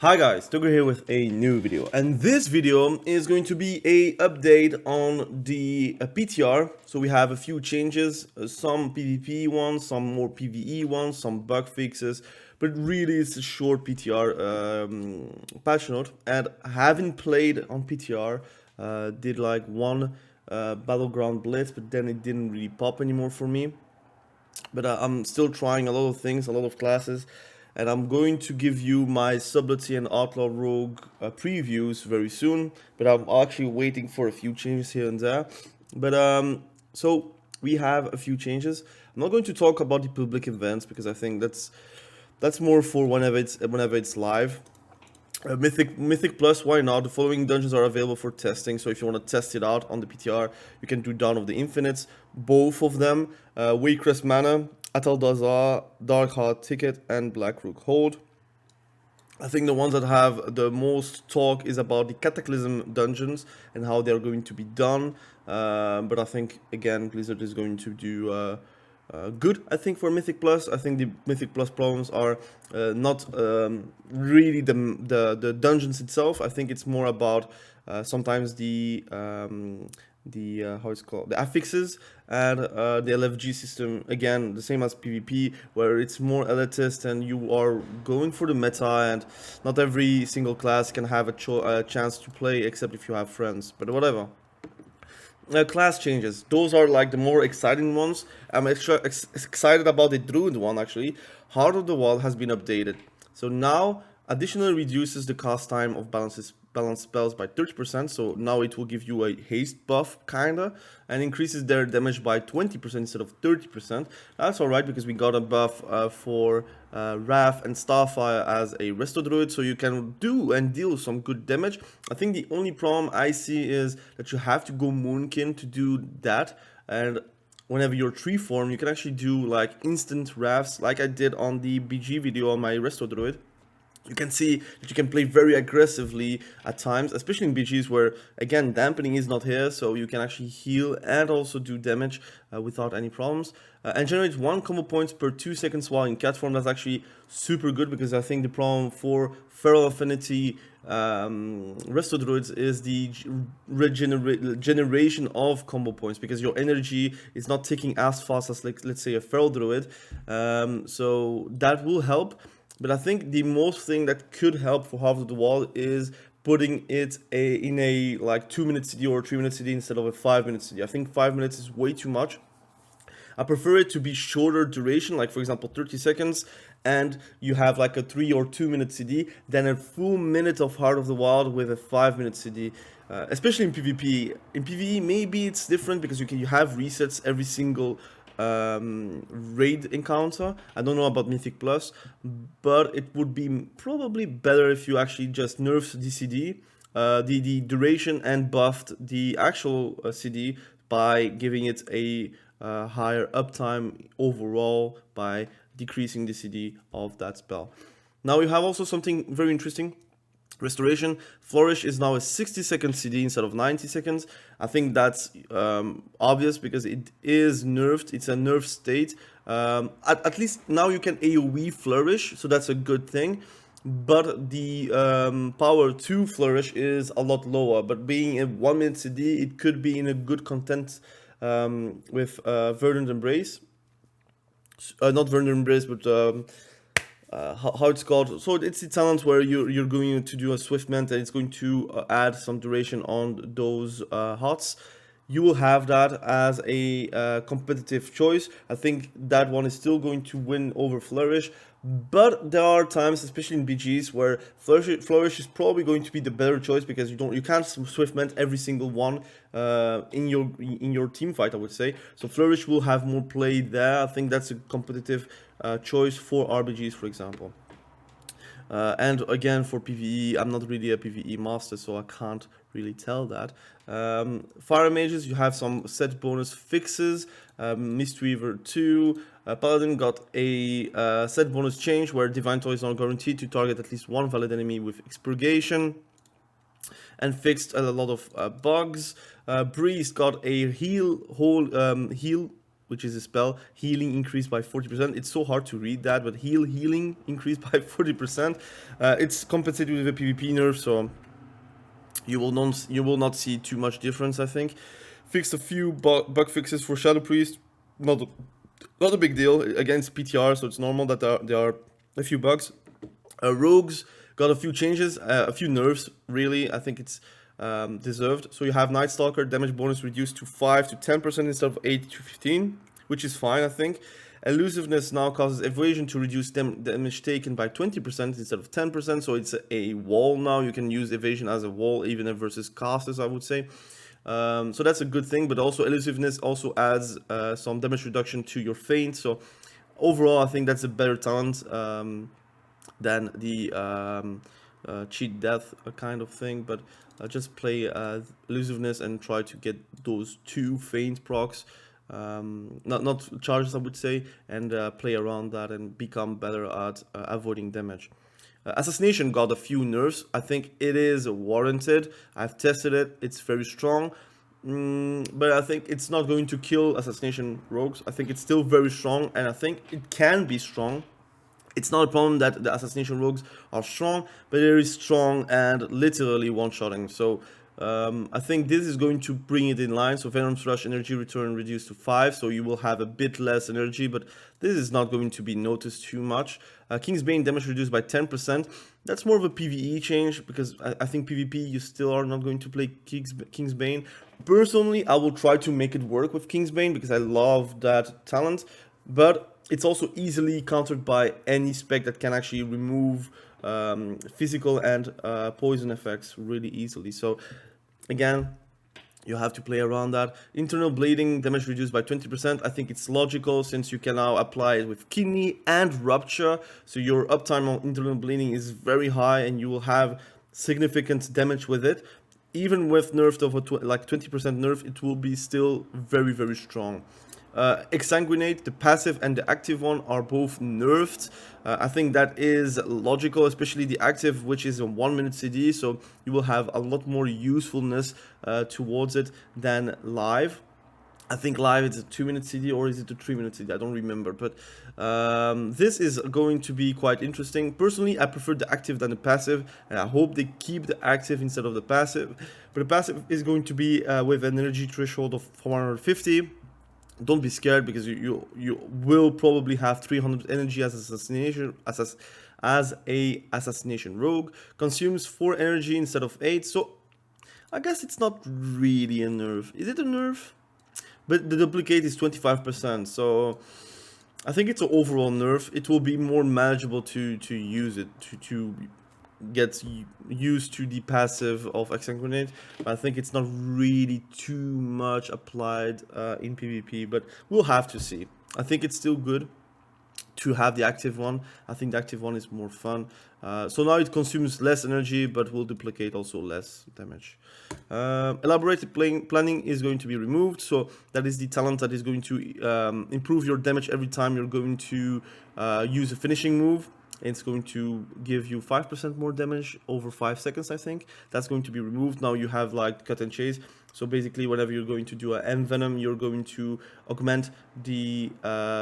Hi guys, Tugger here with a new video, and this video is going to be a update on the PTR. So we have a few changes, some PvP ones, some more PvE ones, some bug fixes, but really it's a short PTR patch note. And I haven't played on PTR, did like one battleground blitz, but then it didn't really pop anymore for me. But I'm still trying a lot of things, a lot of classes, and I'm going to give you my subtlety and outlaw rogue previews very soon. But I'm actually waiting for a few changes here and there. But so we have a few changes. I'm not going to talk about the public events because I think that's more for whenever it's live. Mythic Plus, why not? The following dungeons are available for testing, so if you want to test it out on the PTR, you can do Dawn of the Infinites, both of them, Waycrest Manor, Atal Dazar, Dark Heart Ticket, and Blackrook Hold. I think the ones that have the most talk is about the Cataclysm dungeons and how they're going to be done, but I think, again, Blizzard is going to do good, I think, for Mythic Plus. I think the Mythic Plus problems are not really the dungeons itself. I think it's more about sometimes the how it's called, the affixes, and the LFG system, again the same as PvP, where it's more elitist and you are going for the meta, and not every single class can have a chance to play except if you have friends, but whatever. Class changes. Those are like the more exciting ones. I'm excited about the druid one actually. Heart of the Wall has been updated. So now additionally reduces the cast time of balance spells by 30%. So now it will give you a haste buff kinda, and increases their damage by 20% instead of 30%. That's alright because we got a buff for Wrath and Starfire as a resto druid, so you can do and deal some good damage. I think the only problem I see is that you have to go Moonkin to do that, and whenever you're tree form, you can actually do like instant Wraths, like I did on the BG video on my resto druid. You can see that you can play very aggressively at times, especially in BGs where, again, dampening is not here, so you can actually heal and also do damage without any problems. And generate 1 combo points per 2 seconds while in cat form. That's actually super good, because I think the problem for Feral Affinity resto druids is the generation of combo points, because your energy is not ticking as fast as, like, let's say, a Feral Druid. So that will help. But I think the most thing that could help for Heart of the Wall is putting it in a like 2-minute CD or 3-minute CD instead of a 5-minute CD. I think 5 minutes is way too much. I prefer it to be shorter duration, like for example 30 seconds, and you have like a 3 or 2-minute CD, than a full minute of Heart of the Wild with a 5-minute CD. Especially in PvP. In PvE, maybe it's different because you have resets every single raid encounter. I don't know about Mythic Plus, but it would be probably better if you actually just nerfed the CD, the duration, and buffed the actual CD by giving it a higher uptime overall by decreasing the CD of that spell. Now we have also something very interesting. Restoration. Flourish is now a 60-second CD instead of 90 seconds. I think that's obvious because it is nerfed. It's a nerf state. At least now you can AoE Flourish, so that's a good thing. But the power to Flourish is a lot lower. But being a 1-minute CD, it could be in a good content with Verdant Embrace. Not Verdant Embrace, but how it's called. So it's the talent where you're going to do a Swiftment, and it's going to add some duration on those hearts. You will have that as a competitive choice. I think that one is still going to win over Flourish, but there are times, especially in BGs, where Flourish is probably going to be the better choice, because you can't Swiftment every single one in your team fight, I would say. So Flourish will have more play there. I think that's a competitive choice for RBGs, for example. And again, for PvE, I'm not really a PvE master, so I can't really tell that. Fire mages, you have some set bonus fixes. Mistweaver 2. Paladin got a set bonus change where Divine Toy is not guaranteed to target at least one valid enemy with Expurgation, and fixed a lot of bugs. Breeze got a heal which is a spell, healing increased by 40%. It's so hard to read that, but healing increased by 40%. It's compensated with a PvP nerf, so you will not see too much difference, I think. Fixed a few bug fixes for Shadow Priest. Not a big deal against PTR, so it's normal that there are a few bugs. Rogues got a few changes, a few nerfs, really. I think it's deserved. So you have Night Stalker, damage bonus reduced to 5 to 10% instead of 8 to 15, which is fine, I think. Elusiveness now causes evasion to reduce damage taken by 20% instead of 10%, so it's a wall now. You can use evasion as a wall, even versus casters, I would say. So that's a good thing, but also elusiveness also adds some damage reduction to your feint. So overall, I think that's a better talent than the cheat death kind of thing. But just play elusiveness and try to get those 2 feint procs. Not charges, I would say, and play around that and become better at avoiding damage. Assassination got a few nerfs. I think it is warranted. I've tested it. It's very strong. But I think it's not going to kill assassination rogues. I think it's still very strong, and I think it can be strong. It's not a problem that the assassination rogues are strong, but it is strong and literally one-shotting. So I think this is going to bring it in line. So Venom's Rush energy return reduced to 5, so you will have a bit less energy, but this is not going to be noticed too much. King's Bane damage reduced by 10%. That's more of a PvE change, because I think PvP you still are not going to play King's Bane. Personally, I will try to make it work with King's Bane because I love that talent, but it's also easily countered by any spec that can actually remove physical and poison effects really easily. So again, you have to play around that. Internal bleeding damage reduced by 20%. I think it's logical since you can now apply it with kidney and rupture. So your uptime on internal bleeding is very high and you will have significant damage with it. Even with nerfed over like 20% nerf, it will be still very, very strong. Exsanguinate, the passive and the active one, are both nerfed. I think that is logical, especially the active, which is a 1-minute CD, so you will have a lot more usefulness towards it than live. I think live it's a 2-minute CD, or is it a 3-minute CD? I don't remember, but this is going to be quite interesting. Personally, I prefer the active than the passive, and I hope they keep the active instead of the passive. But the passive is going to be with an energy threshold of 450. Don't be scared, because you will probably have 300 energy as a assassination rogue. Consumes 4 energy instead of 8, so I guess it's not really a nerf. Is it a nerf? But the duplicate is 25%, so I think it's an overall nerf. It will be more manageable to use it, to get used to the passive of Exsanguinate. I think it's not really too much applied in PvP, but we'll have to see. I think it's still good to have the active one. I think the active one is more fun. So now it consumes less energy, but will duplicate also less damage. Elaborated planning is going to be removed, so that is the talent that is going to improve your damage every time you're going to use a finishing move. It's going to give you 5% more damage over 5 seconds, I think. That's going to be removed. Now you have like cut and chase. So basically, whenever you're going to do an envenom, you're going to augment the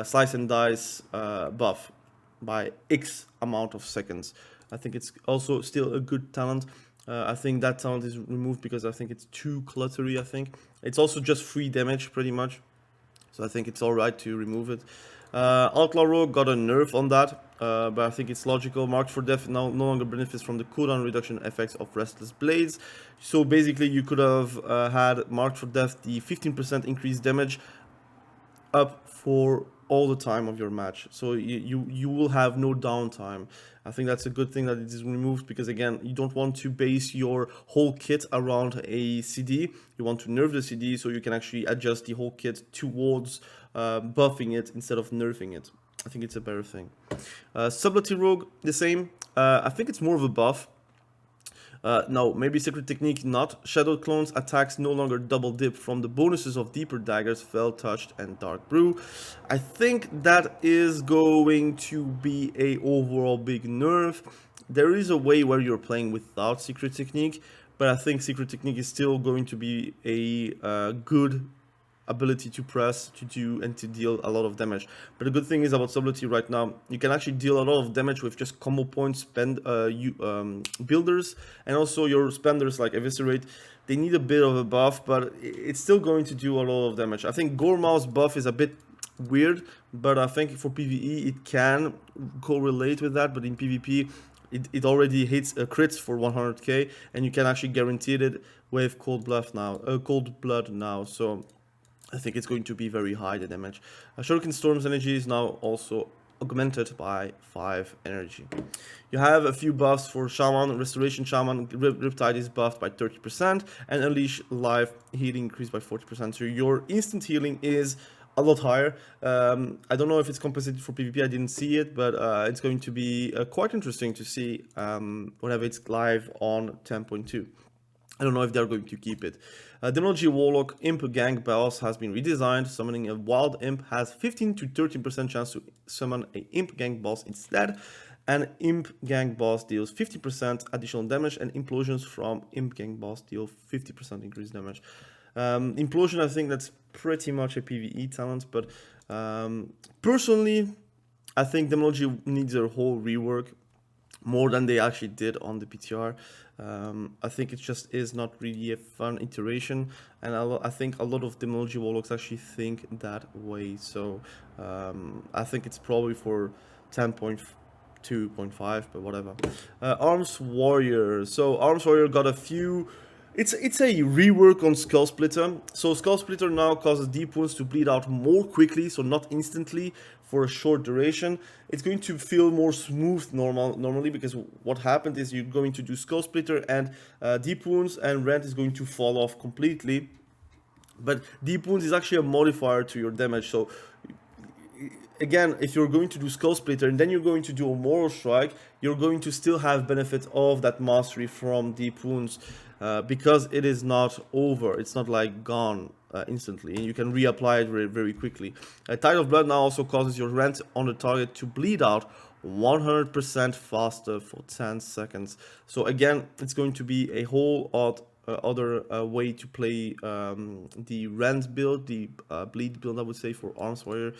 slice and dice buff by X amount of seconds. I think it's also still a good talent. I think that talent is removed because I think it's too cluttery, I think. It's also just free damage, pretty much. So I think it's alright to remove it. Outlaw Rogue got a nerf on that, but I think it's logical. Marked for Death now no longer benefits from the cooldown reduction effects of Restless Blades. So basically you could have had Marked for Death the 15% increased damage up for all the time of your match. So you will have no downtime. I think that's a good thing that it is removed, because again, you don't want to base your whole kit around a CD. You want to nerf the CD so you can actually adjust the whole kit towards buffing it instead of nerfing it. I think it's a better thing. Subtlety Rogue, the same. I think it's more of a buff. No, maybe Secret Technique not. Shadow Clones attacks no longer double dip from the bonuses of Deeper Daggers, Fell Touched, and Dark Brew. I think that is going to be a overall big nerf. There is a way where you're playing without Secret Technique, but I think Secret Technique is still going to be a good ability to press, to do, and to deal a lot of damage. But the good thing is about subtlety right now, you can actually deal a lot of damage with just combo points, builders, and also your spenders like Eviscerate. They need a bit of a buff, but it's still going to do a lot of damage. I think Gormau's buff is a bit weird, but I think for PvE it can correlate with that, but in PvP it already hits crits for 100k, and you can actually guarantee it with Cold Blood now, so I think it's going to be very high, the damage. Shuriken Storm's energy is now also augmented by 5 energy. You have a few buffs for Shaman. Restoration Shaman, Riptide is buffed by 30%, and Unleash Life healing increased by 40%, so your instant healing is a lot higher. I don't know if it's compensated for PvP, I didn't see it, but it's going to be quite interesting to see whenever it's live on 10.2. I don't know if they're going to keep it. Demonology Warlock Imp Gang boss has been redesigned. Summoning a wild imp has 15 to 13% chance to summon a Imp Gang boss instead. And Imp Gang boss deals 50% additional damage, and implosions from Imp Gang boss deal 50% increased damage. Implosion, I think that's pretty much a PvE talent, but personally, I think Demonology needs a whole rework, more than they actually did on the PTR. I think it just is not really a fun iteration, and I think a lot of Demonology Warlocks actually think that way, so I think it's probably for 10.2.5, but whatever. Arms Warrior. So Arms Warrior got a few... It's a rework on Skull Splitter. So Skull Splitter now causes deep wounds to bleed out more quickly, so not instantly, for a short duration. It's going to feel more smooth normally, because what happened is you're going to do Skull Splitter and deep wounds, and rend is going to fall off completely. But deep wounds is actually a modifier to your damage, so again, if you're going to do Skull Splitter and then you're going to do a Moral Strike, you're going to still have benefit of that mastery from deep wounds, because it is not over. It's not like gone instantly, and you can reapply it very quickly. Tide of Blood now also causes your rend on the target to bleed out 100% faster for 10 seconds. So again, it's going to be a whole other way to play the rend build, the bleed build, I would say, for Arms Warrior.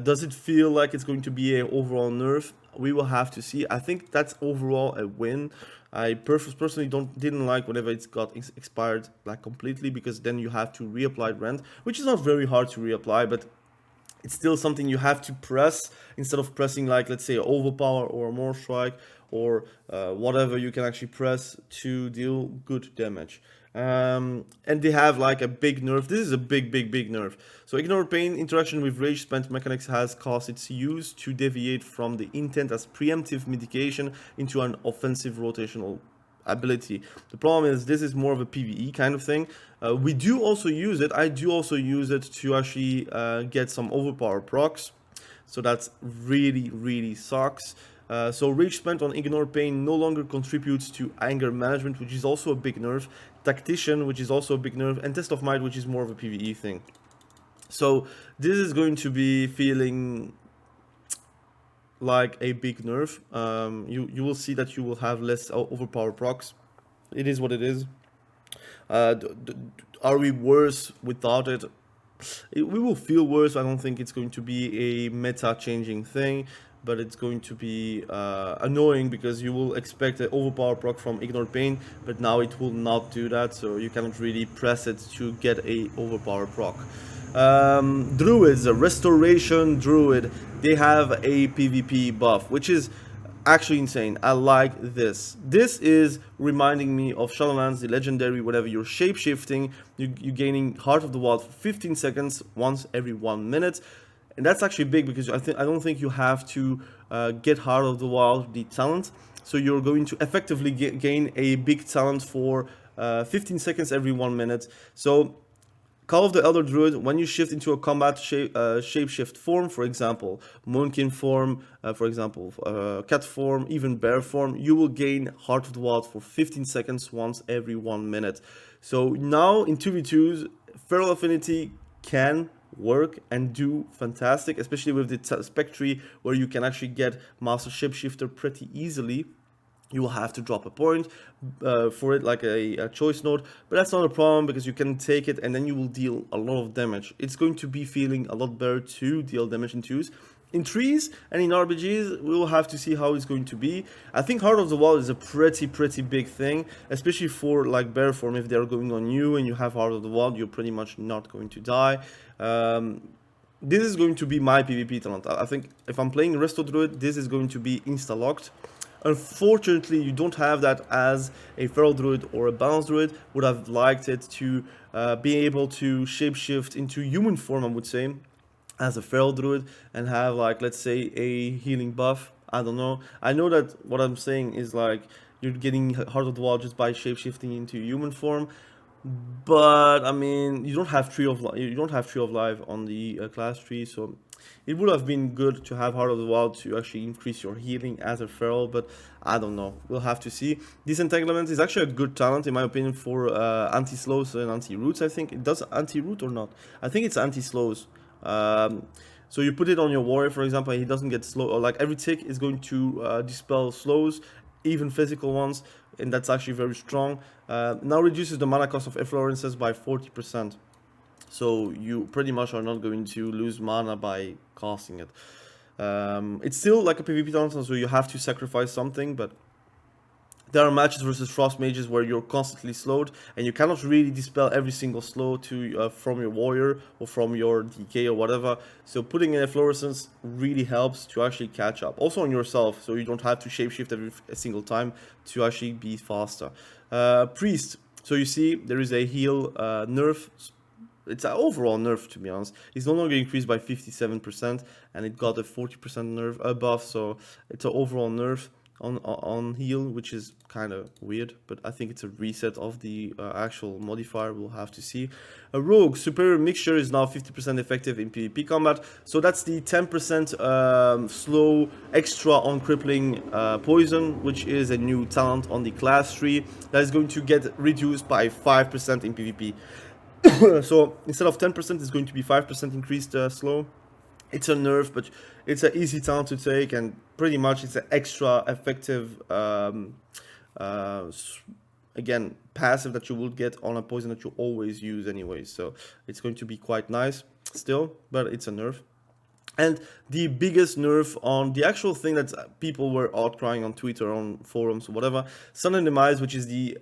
Does it feel like it's going to be an overall nerf? We will have to see. I think that's overall a win. I personally didn't like whenever it's got expired like completely, because then you have to reapply rend, which is not very hard to reapply, but it's still something you have to press instead of pressing, like, let's say, overpower or more strike or whatever you can actually press to deal good damage. And they have like a big nerf. This is a big nerf. So Ignore Pain interaction with Rage Spent mechanics has caused its use to deviate from the intent as preemptive mitigation into an offensive rotational ability. The problem is this is more of a PvE kind of thing. We do also use it. I do also use it to actually get some overpower procs. So that's really sucks. So Rage Spent on Ignore Pain no longer contributes to anger management, which is also a big nerf. Tactician, which is also a big nerf, and Test of Might, which is more of a PvE thing. So this is going to be feeling like a big nerf. You will see that you will have less overpower procs. It is what it is. Are we worse without it? We will feel worse. I don't think it's going to be a meta changing thing, but it's going to be annoying, because you will expect an overpower proc from Ignore Pain, but now it will not do that, so you cannot really press it to get a overpower proc. Druids, a Restoration Druid, they have a PvP buff, which is actually insane. I like this. This is reminding me of Shadowlands, the legendary, whenever you're shape-shifting, you're gaining Heart of the Wild for 15 seconds once every 1 minute. And that's actually big, because I don't think you have to get Heart of the Wild, the talent. So you're going to effectively gain a big talent for 15 seconds every 1 minute. So Call of the Elder Druid, when you shift into a combat shapeshift form, for example, Moonkin form, for example, cat form, even bear form, you will gain Heart of the Wild for 15 seconds once every 1 minute. So now in 2v2s, Feral Affinity can work and do fantastic, especially with the SPEC tree, where you can actually get Master Shapeshifter pretty easily. you will have to drop a point for it, like a choice node, but that's not a problem because you can take it and then you will deal a lot of damage. It's going to be feeling a lot better to deal damage in twos. In threes and in RBGs, we will have to see how it's going to be. I think Heart of the Wall is a pretty big thing, especially for like bear form. If they're going on you and you have Heart of the Wall, you're pretty much not going to die. This is going to be my PvP talent. I think if I'm playing Resto Druid, this is going to be insta-locked. Unfortunately, you don't have that as a feral druid or a balanced druid. Would have liked it to be able to shapeshift into human form, I would say, as a feral druid and have, like, let's say a healing buff. I don't know. I know that what I'm saying is like you're getting Heart of the Wild just by shapeshifting into human form, but I mean you don't have Tree of Life on the class tree, so it would have been good to have Heart of the Wild to actually increase your healing as a feral, but I don't know. We'll have to see. Disentanglement is actually a good talent, in my opinion, for anti-slows and anti-roots, I think. It does anti-root or not? I think it's anti-slows. So you put it on your warrior, for example, and he doesn't get slow, or like every tick is going to dispel slows, even physical ones, and that's actually very strong. Now reduces the mana cost of effluences by 40%. So you pretty much are not going to lose mana by casting it. It's still like a PvP talent, so you have to sacrifice something, but there are matches versus frost mages where you're constantly slowed and you cannot really dispel every single slow to from your warrior or from your DK or whatever. So putting in efflorescence really helps to actually catch up. Also on yourself, so you don't have to shapeshift every single time to actually be faster. Priest. So you see there is a heal nerf. It's an overall nerf, to be honest. It's no longer increased by 57% and it got a 40% nerf buff, so it's an overall nerf on heal, which is kind of weird, but I think it's a reset of the actual modifier. We'll have to see. A rogue superior mixture is now 50% effective in PvP combat, so that's the 10% slow extra on crippling poison, which is a new talent on the class tree that is going to get reduced by 5% in PvP. So instead of 10%, it's going to be 5% increased slow. It's a nerf, but it's an easy talent to take, and pretty much it's an extra effective, again, passive that you will get on a poison that you always use anyway. So it's going to be quite nice still, but it's a nerf. And the biggest nerf on the actual thing that people were outcrying on Twitter, on forums, or whatever, Sudden Demise, which is the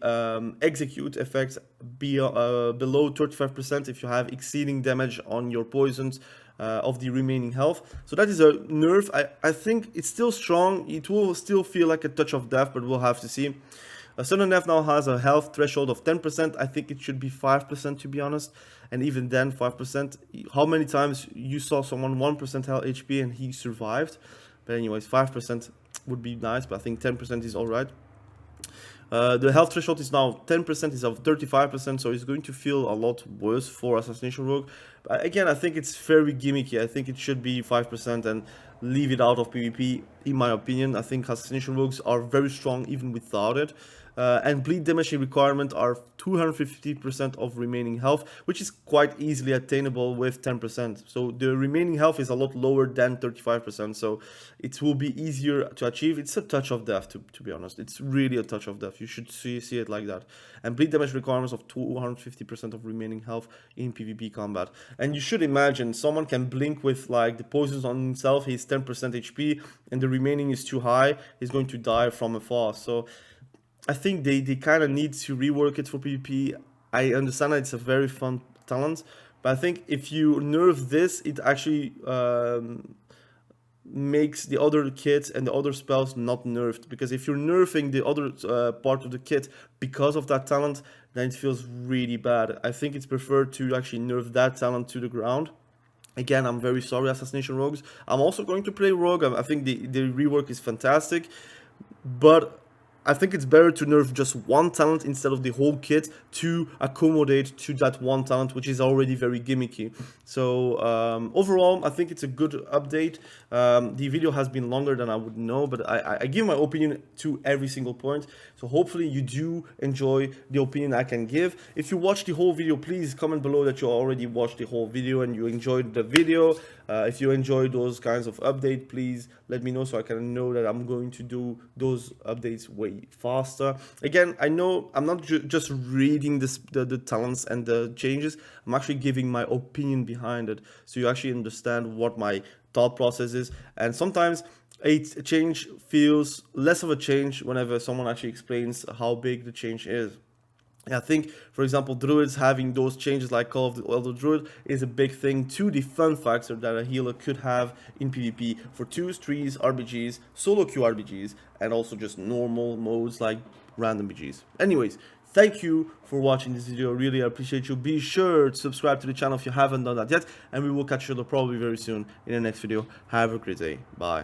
execute effect below 35% if you have exceeding damage on your poisons of the remaining health. So that is a nerf. I think it's still strong. It will still feel like a touch of death, but we'll have to see. Sudden Death now has a health threshold of 10%. I think it should be 5%, to be honest. And even then, 5%. How many times you saw someone 1% health HP and he survived? But anyways, 5% would be nice, but I think 10% is alright. The health threshold is now 10%, is of 35%, so it's going to feel a lot worse for Assassination Rogue. But again, I think it's very gimmicky. I think it should be 5% and leave it out of PvP, in my opinion. I think Assassination Rogues are very strong even without it. And bleed damage requirement are 250% of remaining health, which is quite easily attainable with 10%. So the remaining health is a lot lower than 35%, so it will be easier to achieve. It's a touch of death, to be honest. It's really a touch of death. You should see it like that. And bleed damage requirements of 250% of remaining health in PvP combat. And you should imagine someone can blink with like the poisons on himself. He's 10% HP and the remaining is too high. He's going to die from afar. So I think they kind of need to rework it for PvP. I understand that it's a very fun talent, but I think if you nerf this, it actually makes the other kits and the other spells not nerfed. Because if you're nerfing the other part of the kit because of that talent, then it feels really bad. I think it's preferred to actually nerf that talent to the ground. Again, I'm very sorry, Assassination Rogues. I'm also going to play Rogue. I think the rework is fantastic, but I think it's better to nerf just one talent instead of the whole kit to accommodate to that one talent, which is already very gimmicky. So overall, I think it's a good update. The video has been longer than I would know, but I give my opinion to every single point. So So hopefully you do enjoy the opinion I can give. If you watch the whole video, please comment below that you already watched the whole video and you enjoyed the video. If you enjoy those kinds of updates, please let me know so I can know that I'm going to do those updates way faster. Again, I know I'm not just reading the talents and the changes. I'm actually giving my opinion behind it, so you actually understand what my thought process is. And sometimes a change feels less of a change whenever someone actually explains how big the change is. I think, for example, druids having those changes like Call of the Elder Druid is a big thing to the fun factor that a healer could have in PvP for 2s, 3s, RBGs, solo Q RBGs, and also just normal modes like random BGs. Anyways, thank you for watching this video. Really appreciate you. Be sure to subscribe to the channel if you haven't done that yet, and we will catch you probably very soon in the next video. Have a great day. Bye.